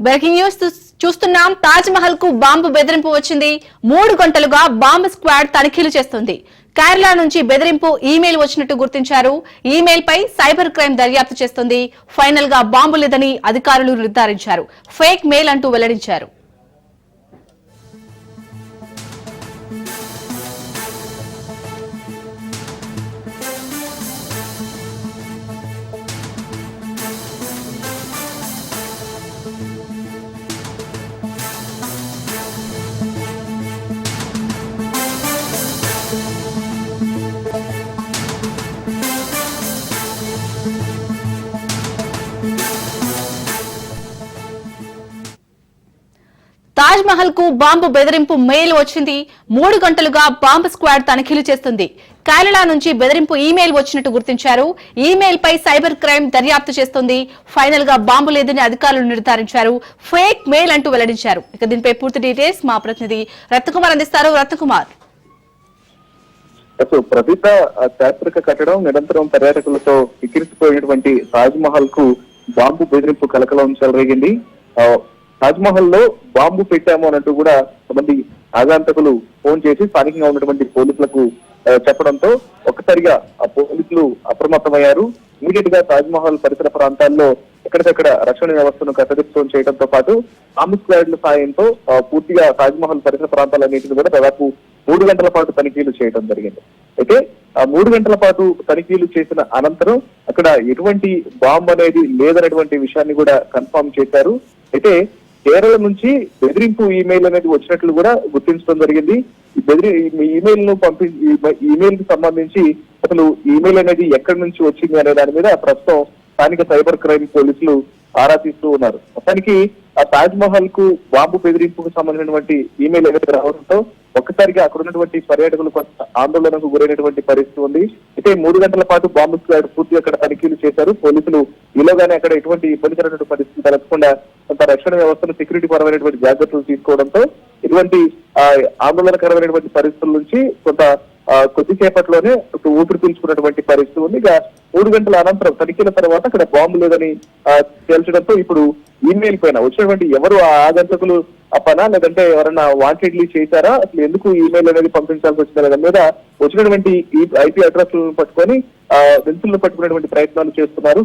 Breaking news చూస్తున్నాం. తాజ్ మహల్ కు bomb బెదిరింపు వచ్చింది. 3 గంటలుగా బాంబు స్క్వాడ్ తనిఖీలు చేస్తుంది. కేరళ నుంచి బెదిరింపు ఈమెయిల్ వచ్చినట్టు గుర్తించారు. ఈమెయిల్ పై సైబర్ క్రైమ్ దర్యాప్తు చేస్తుంది. ఫైనల్ గా బాంబు లేదని అధికారులు నిర్ధారించారు. ఫేక్ మెయిల్ అంటూ వెల్లడించారు. తాజ్ మహల్ కు బాంబు బెదిరింపు మెయిల్ వచ్చింది. 3 గంటలుగా బాంబు స్క్వాడ్ తనిఖీలు చేస్తుంది. కేరళ నుంచి బెదిరింపు ఈమెయిల్ వచ్చినట్టు గుర్తించారు. ఈమెయిల్ పై సైబర్ క్రైమ్ దర్యాప్తు చేస్తుంది. ఫైనల్ గా బాంబు లేదని అధికారులు నిర్ధారించారు. ఫేక్ మెయిల్ అంటూ వెల్లడించారు. ఇక దీనిపై పూర్తి డీటెయిల్స్ మా ప్రతినిధి రత్నకుమార్ అందిస్తారు. రత్నకుమార్, ప్రతిత చారిత్రక కట్టడం నిరంతరం పర్యాటకులతో ఎక్కిరిసిపోయినటువంటి తాజ్ మహల్ కు బాంబు బెదిరింపు కలకలం చెలరేగింది. తాజ్ మహల్ లో బాంబు పెట్టాము అన్నట్టు కూడా కొంతమంది ఆగంతకులు ఫోన్ చేసి స్థానికంగా ఉన్నటువంటి పోలీసులకు చెప్పడంతో ఒక్కసారిగా ఆ పోలీసులు అప్రమత్తమయ్యారు. ఇమీడియట్ గా తాజ్ మహల్ పరిసర ప్రాంతాల్లో ఎక్కడికక్కడ రక్షణ వ్యవస్థను కట్టడిస్తూ చేయడంతో పాటు బాంబు స్క్వాడ్ల సాయంతో పూర్తిగా తాజ్ మహల్ పరిసర ప్రాంతాలన్నింటినీ కూడా దాదాపు 3 గంటల పాటు తనిఖీలు చేయడం జరిగింది. అయితే ఆ 3 గంటల పాటు తనిఖీలు చేసిన అనంతరం అక్కడ ఎటువంటి బాంబు అనేది లేదనేటువంటి విషయాన్ని కూడా కన్ఫర్మ్ చేశారు. అయితే కేరళ నుంచి బెదిరింపు ఈమెయిల్ అనేది వచ్చినట్లు కూడా గుర్తించడం జరిగింది. ఈమెయిల్ ను ఈమెయిల్ కి సంబంధించి అసలు ఈమెయిల్ అనేది ఎక్కడి నుంచి వచ్చింది అనే దాని మీద ప్రస్తుతం స్థానిక సైబర్ క్రైమ్ పోలీసులు ఆరా తీస్తూ ఉన్నారు. మొత్తానికి ఆ తాజ్ మహల్ కు బాంబు బెదిరింపుకు సంబంధించినటువంటి ఈమెయిల్ ఏదైతే రావడంతో ఒక్కసారిగా అక్కడ ఉన్నటువంటి పర్యాటకులు కొంత ఆందోళనకు గురైనటువంటి పరిస్థితి ఉంది. అయితే 3 గంటల పాటు బాంబు స్క్వాడ్ పూర్తిగా అక్కడ తనిఖీలు చేశారు. పోలీసులు ఈలోగానే అక్కడ ఎటువంటి ఇబ్బందికరమైన పరిస్థితి తలెత్తకుండా కొంత రక్షణ వ్యవస్థను సెక్యూరిటీ పరమైనటువంటి జాగ్రత్తలు తీసుకోవడంతో ఇటువంటి ఆందోళనకరమైనటువంటి పరిస్థితుల నుంచి కొంత కొద్దిసేపట్లోనే ఊపిరి పీల్చుకున్నటువంటి పరిస్థితి ఉంది. ఇక 3 గంటల అనంతరం తనిఖీల తర్వాత అక్కడ బాంబు లేదని తేల్చడంతో ఇప్పుడు ఈమెయిల్ పైన వచ్చినటువంటి ఎవరు ఆ ఆగంతకులు అప్పనా లేదంటే ఎవరన్నా వాంటెడ్లీ చేశారా, అసలు ఎందుకు ఈమెయిల్ అనేది పంపించాల్సి వచ్చిందనే దాని మీద వచ్చినటువంటి ఈ ఐపీ అడ్రస్ పట్టుకొని నిందితులను పట్టుకునేటువంటి ప్రయత్నాలు చేస్తున్నారు.